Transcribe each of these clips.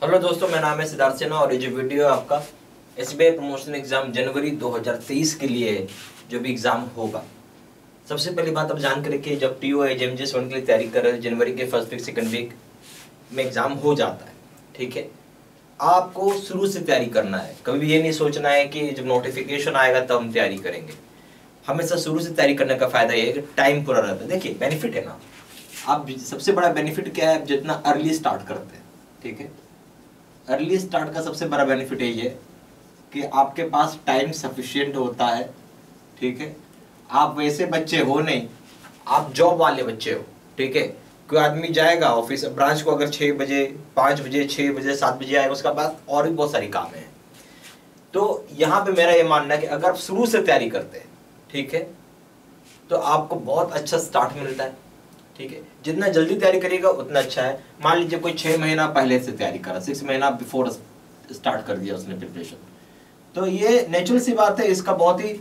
Hello दोस्तों, मेरा नाम है सिद्धार्थ सिन्हा और ये जो वीडियो है आपका एसबीआई प्रमोशन एग्जाम जनवरी 2023 के लिए जो भी एग्जाम होगा। सबसे पहली बात आप जान कर रखिए, जब टीओ एजेएमजे 1 के लिए तैयारी कर रहे हैं, जनवरी के फर्स्ट वीक सेकंड वीक में एग्जाम हो जाता है। ठीक है, आपको शुरू से तैयारी करना है। कभी भी ये नहीं सोचना है कि जब नोटिफिकेशन आएगा तब हम तैयारी करेंगे। हमेशा शुरू से तैयारी करने का फायदा ये है कि टाइम पूरा रहता है। देखिए बेनिफिट है ना, आप सबसे बड़ा बेनिफिट क्या है, जितना अर्ली स्टार्ट करते हैं। ठीक है, अर्ली स्टार्ट का सबसे बड़ा बेनिफिट यही है कि आपके पास टाइम सफिशिएंट होता है। ठीक है, आप वैसे बच्चे हो नहीं, आप जॉब वाले बच्चे हो। ठीक है, कोई आदमी जाएगा ऑफिस ब्रांच को अगर 6 बजे 5 बजे 6 बजे 7 बजे आएगा, उसका बाद और भी बहुत सारी काम है। तो यहाँ पे मेरा ये मानना है कि अगर आप शुरू से तैयारी करते हैं, ठीक है, तो आपको बहुत अच्छा स्टार्ट मिलता है। ठीक है, जितना जल्दी तैयारी करिएगा उतना अच्छा है। मान लीजिए कोई 6 महीना पहले से तैयारी करा, 6 महीना बिफोर स्टार्ट कर दिया उसने प्रिपरेशन, तो ये नेचुरल सी बात है, इसका बहुत ही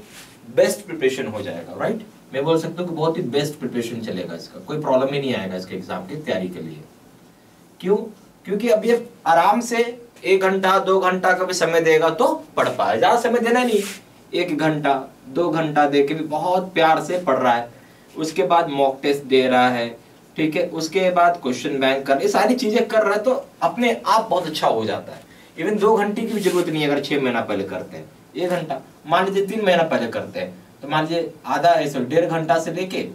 बेस्ट प्रिपरेशन हो जाएगा। राइट, मैं बोल सकता हूँ कि बहुत ही बेस्ट प्रिपरेशन चलेगा, इसका कोई प्रॉब्लम ही नहीं आएगा इसके एग्जाम की तैयारी के लिए। क्यों? क्योंकि अब ये आराम से 1 घंटा 2 घंटा का भी समय देगा तो पढ़ पाए। ज्यादा समय देना नहीं, 1 घंटा 2 घंटा दे के भी बहुत प्यार से पढ़ रहा है। उसके बाद मॉक टेस्ट दे रहा है, ठीक है, उसके बाद क्वेश्चन बैंक कर, ये सारी चीजें कर रहा है, तो अपने आप बहुत अच्छा हो जाता है। इवन 2 घंटे की भी जरूरत नहीं है अगर 6 महीना पहले करते हैं। 1 घंटा, मान लीजिए 3 महीना पहले करते हैं, तो मान लीजिए आधा ऐसे 1.5 घंटा से लेके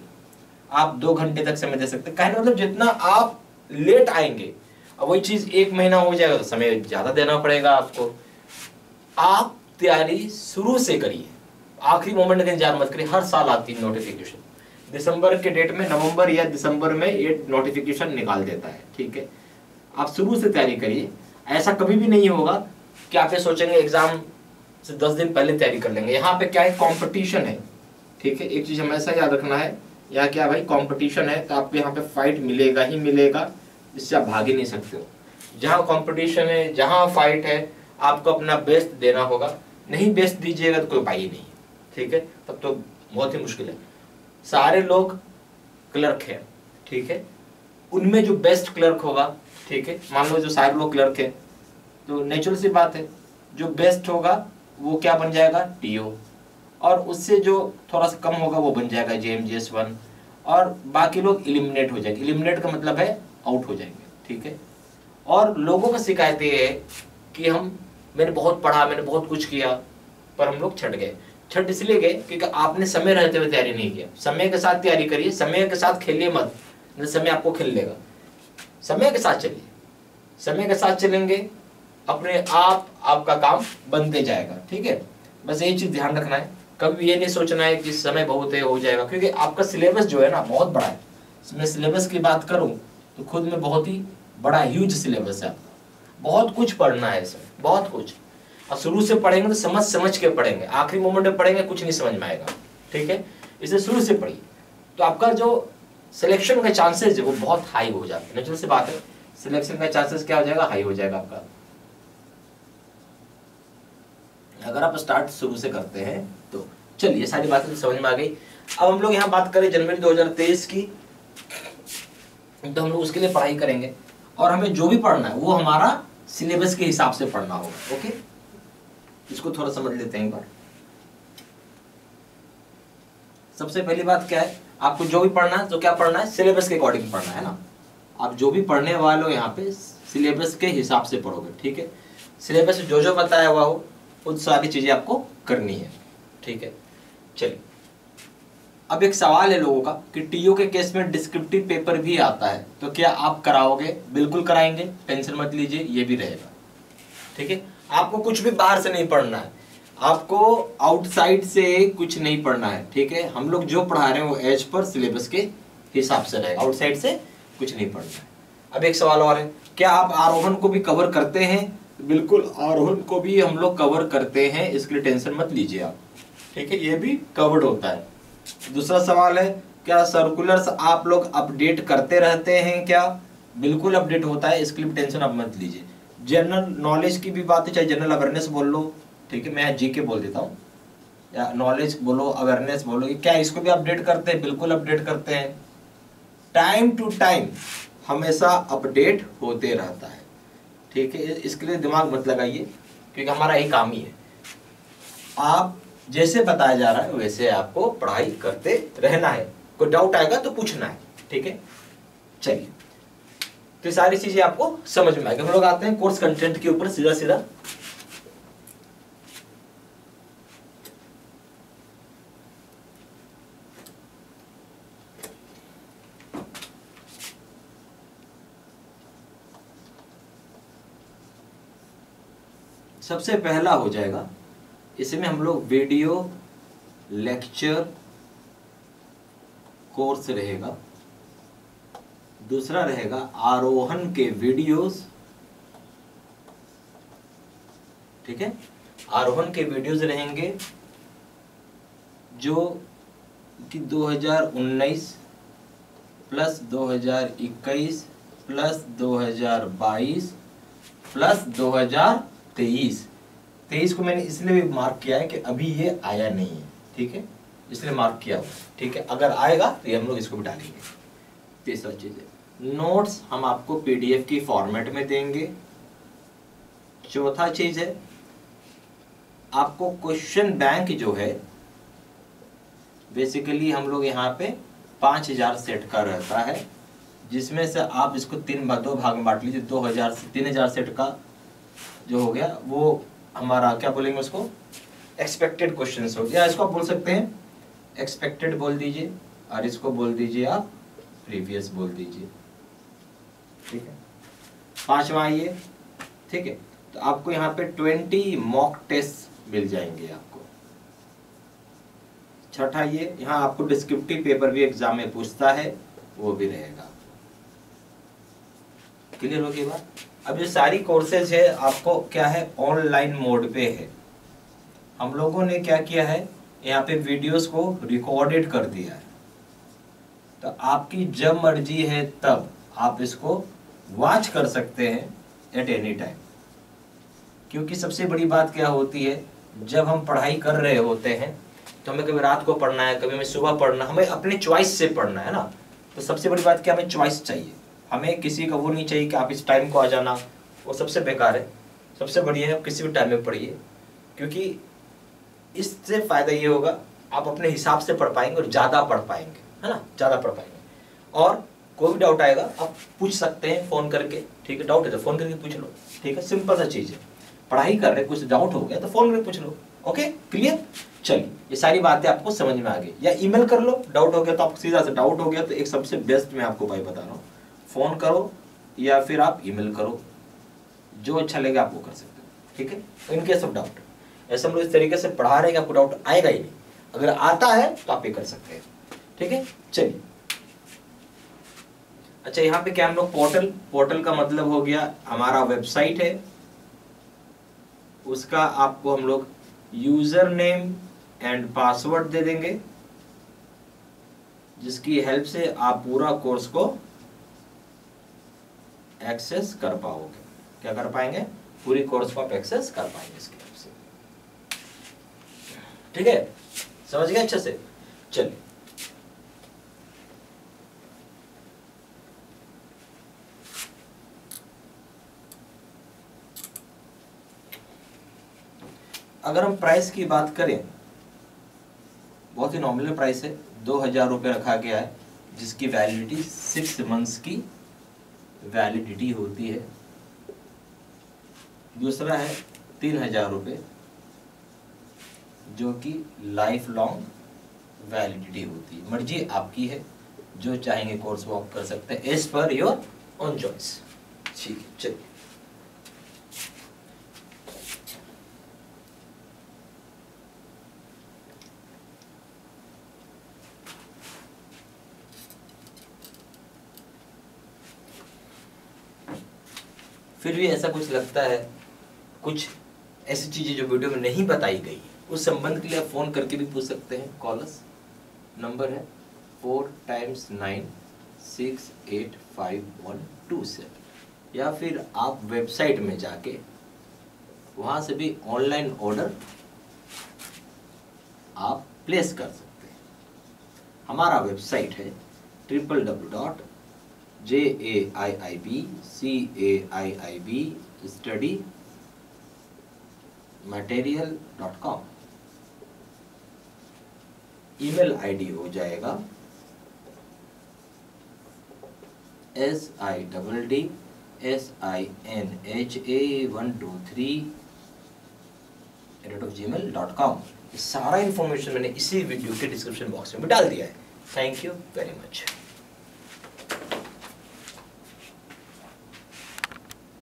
आप 2 घंटे तक समय दे सकते हैं। कहने मतलब जितना आप लेट आएंगे, अब वही चीज 1 महीना हो जाएगा तो समय ज्यादा देना पड़ेगा आपको। आप तैयारी शुरू से करिए, आखिरी मोमेंट का इंतजार मत करिए। हर साल आती है नोटिफिकेशन, दिसंबर के डेट में, नवंबर या दिसंबर में ये नोटिफिकेशन निकाल देता है। ठीक है, आप शुरू से तैयारी करिए। ऐसा कभी भी नहीं होगा कि आप ये सोचेंगे एग्जाम से 10 दिन पहले तैयारी कर लेंगे। यहाँ पे क्या है, कंपटीशन है। ठीक है, एक चीज हमेशा याद रखना है, यहाँ क्या भाई, कंपटीशन है, तो आपको यहाँ पे फाइट मिलेगा ही मिलेगा, इससे आप भाग ही नहीं सकते हो। जहाँ कंपटीशन है, जहाँ फाइट है, आपको अपना बेस्ट देना होगा। नहीं बेस्ट दीजिएगा तो कोई उपाय ही नहीं। ठीक है, तब तो बहुत ही मुश्किल है। सारे लोग क्लर्क हैं, ठीक है, उनमें जो बेस्ट क्लर्क होगा, ठीक है, मान लो जो सारे लोग क्लर्क है, तो नेचुरल सी बात है, जो बेस्ट होगा वो क्या बन जाएगा, टीओ, और उससे जो थोड़ा सा कम होगा वो बन जाएगा जेएमजेएस 1, और बाकी लोग इलिमिनेट हो जाएंगे। इलिमिनेट का मतलब है आउट हो जाएंगे। ठीक है, और लोगों का शिकायत ये है कि मैंने बहुत पढ़ा, मैंने बहुत कुछ किया, पर हम लोग छट गए। छठ इसलिए गए क्योंकि आपने समय रहते हुए तैयारी नहीं किया। समय के साथ तैयारी करिए, समय के साथ खेलिए मत, नहीं समय आपको खेल लेगा। समय के साथ चलिए, समय के साथ चलेंगे अपने आप आपका काम बनते जाएगा। ठीक है, बस यही चीज ध्यान रखना है। कभी ये नहीं सोचना है कि समय बहुत है हो जाएगा, क्योंकि आपका सिलेबस जो है ना बहुत बड़ा है। मैं सिलेबस की बात करूं तो खुद में बहुत ही बड़ा ह्यूज सिलेबस है आपका, बहुत कुछ पढ़ना है इसमें, बहुत कुछ। और शुरू से पढ़ेंगे तो समझ समझ के पढ़ेंगे, आखिरी मोमेंट में पढ़ेंगे कुछ नहीं समझ में आएगा। ठीक है, इसे शुरू से पढ़िए, तो आपका जो सिलेक्शन का चांसेस है वो बहुत हाई हो जाता है। नेचुरल सी बात है, सिलेक्शन का चांसेस क्या हो जाएगा, हाई हो जाएगा आपका, अगर आप स्टार्ट शुरू से करते हैं तो। चलिए, सारी बातें तो समझ में आ गई। अब हम लोग यहाँ बात करें जनवरी 2023 की, तो हम लोग उसके लिए पढ़ाई करेंगे, और हमें जो भी पढ़ना है वो हमारा सिलेबस के हिसाब से पढ़ना होगा। ओके, इसको थोड़ा समझ लेते हैं एक बार। सबसे पहली बात क्या है, आपको जो भी पढ़ना है तो क्या पढ़ना है, सिलेबस के अकॉर्डिंग पढ़ना है ना। आप जो भी पढ़ने वाले हो यहाँ पे सिलेबस के हिसाब से पढ़ोगे। ठीक है, सिलेबस में जो जो बताया हुआ हो उन सारी चीजें आपको करनी है। ठीक है, चलिए, अब एक सवाल है लोगों का कि टीओ के केस में डिस्क्रिप्टिव पेपर भी आता है, तो क्या आप कराओगे? बिल्कुल कराएंगे, टेंशन मत लीजिए, ये भी रहेगा। ठीक है, आपको कुछ भी बाहर से नहीं पढ़ना है, आपको आउटसाइड से कुछ नहीं पढ़ना है। ठीक है, हम लोग जो पढ़ा रहे हैं वो एज पर सिलेबस के हिसाब से रहेगा, आउटसाइड से कुछ नहीं पढ़ना है। अब एक सवाल और है, क्या आप आरोहण को भी कवर करते हैं? बिल्कुल, आरोहण को भी हम लोग कवर करते हैं, इसके लिए टेंशन मत लीजिए आप। ठीक है, ये भी कवर्ड होता है। दूसरा सवाल है, क्या सर्कुलर्स आप लोग अपडेट करते रहते हैं क्या? बिल्कुल अपडेट होता है, इसके लिए टेंशन आप मत लीजिए। जनरल नॉलेज की भी बात है, चाहे जनरल अवेयरनेस बोल लो, ठीक है, मैं जीके बोल देता हूँ, या नॉलेज बोलो, अवेयरनेस बोलो, क्या इसको भी अपडेट करते हैं? बिल्कुल अपडेट करते हैं। टाइम टू टाइम हमेशा अपडेट होते रहता है। ठीक है, इसके लिए दिमाग मत लगाइए क्योंकि हमारा यही काम ही है। आप जैसे बताया जा रहा है वैसे आपको पढ़ाई करते रहना है, कोई डाउट आएगा तो पूछना है, ठीक है। चलिए, तो सारी चीजें आपको समझ में आएगी। हम लोग आते हैं कोर्स कंटेंट के ऊपर सीधा सीधा। सबसे पहला हो जाएगा इसमें हम लोग वीडियो लेक्चर कोर्स रहेगा। दूसरा रहेगा आरोहण के वीडियोस, ठीक है, आरोहण के वीडियोस रहेंगे जो कि 2019 प्लस 2021 प्लस 2022 प्लस 2023। 23 को मैंने इसलिए भी मार्क किया है कि अभी ये आया नहीं है, ठीक है, इसलिए मार्क किया हुआ, ठीक है। अगर आएगा तो ये हम लोग इसको भी डालेंगे। तीसरा चीज है नोट्स हम आपको पीडीएफ की फॉर्मेट में देंगे। चौथा चीज है आपको क्वेश्चन बैंक जो है बेसिकली हम लोग यहाँ पे 5000 सेट का रहता है, जिसमें से आप इसको दो भाग में बांट लीजिए। 2000 से 3000 सेट का जो हो गया वो हमारा क्या बोलेंगे उसको, एक्सपेक्टेड क्वेश्चंस हो गया। इसको आप बोल सकते हैं एक्सपेक्टेड बोल दीजिए और इसको बोल दीजिए आप प्रीवियस बोल दीजिए, ठीक है। पांचवा ये, ठीक है, तो आपको यहाँ पे 20 मॉक टेस्ट मिल जाएंगे आपको। छठा ये, यहाँ आपको डिस्क्रिप्टिव पेपर भी एग्जाम में पूछता है, वो भी रहेगा। क्लियर हो गई बात। अब ये सारी कोर्सेज है आपको क्या है ऑनलाइन मोड पे है। हम लोगों ने क्या किया है यहाँ पे वीडियोस को रिकॉर्डेड कर दिया है, तो आपकी जब मर्जी है तब आप इसको वॉच कर सकते हैं एट एनी टाइम। क्योंकि सबसे बड़ी बात क्या होती है, जब हम पढ़ाई कर रहे होते हैं तो हमें कभी रात को पढ़ना है, कभी हमें सुबह पढ़ना, हमें अपने चॉइस से पढ़ना है ना। तो सबसे बड़ी बात क्या, हमें चॉइस चाहिए। हमें किसी का वो नहीं चाहिए कि आप इस टाइम को आ जाना, वो सबसे बेकार है। सबसे बढ़िया है आप किसी भी टाइम में पढ़िए, क्योंकि इससे फायदा ये होगा आप अपने हिसाब से पढ़ पाएंगे और ज़्यादा पढ़ पाएंगे, है ना, ज़्यादा पढ़ पाएंगे। और कोई भी डाउट आएगा आप पूछ सकते हैं फ़ोन करके, ठीक है। डाउट है तो फ़ोन करके पूछ लो, ठीक है, सिंपल सा चीज़ है। पढ़ाई कर रहे कुछ डाउट हो गया तो फ़ोन करके पूछ लो, ओके, क्लियर। चलिए, ये सारी बातें आपको समझ में आ गई। या ईमेल कर लो, डाउट हो गया तो आप सीधा से, डाउट हो गया तो एक सबसे बेस्ट मैं आपको भाई बता रहा हूँ, फ़ोन करो या फिर आप ईमेल करो, जो अच्छा लगेगा आप वो कर सकते हो, ठीक है। इन केस ऑफ डाउट ऐसे हम लोग इस तरीके से पढ़ा रहे हैं कि आपको डाउट आएगा ही नहीं। अगर आता है तो आप ये कर सकते हैं, ठीक है। चलिए, अच्छा, यहाँ पे क्या हम लोग पोर्टल का मतलब हो गया हमारा वेबसाइट है, उसका आपको हम लोग यूजर नेम एंड पासवर्ड दे देंगे, जिसकी हेल्प से आप पूरा कोर्स को एक्सेस कर पाओगे। क्या कर पाएंगे, पूरी कोर्स को आप एक्सेस कर पाएंगे इसकी हेल्प से, ठीक है। समझ गए अच्छे से। चलिए, अगर हम प्राइस की बात करें, बहुत ही नॉमिनल प्राइस है, 2000 रुपये रखा गया है, जिसकी वैलिडिटी 6 मंथ्स की वैलिडिटी होती है। दूसरा है 3000 रुपये, जो कि लाइफ लॉन्ग वैलिडिटी होती है। मर्जी आपकी है, जो चाहेंगे कोर्स वो आप कर सकते हैं as per your own choice, ठीक है। चलिए, फिर भी ऐसा कुछ लगता है, कुछ ऐसी चीजें जो वीडियो में नहीं बताई गई है, उस संबंध के लिए आप फोन करके भी पूछ सकते हैं। कॉलर्स नंबर है 4 × 9 685 127, या फिर आप वेबसाइट में जाके वहां से भी ऑनलाइन ऑर्डर आप प्लेस कर सकते हैं। हमारा वेबसाइट है www.jaiibcaiib studymaterial.com। ईमेल आईडी हो जाएगा siddsinha123@gmail.com। सारा इंफॉर्मेशन मैंने इसी वीडियो के डिस्क्रिप्शन बॉक्स में भी डाल दिया है। Thank you very much.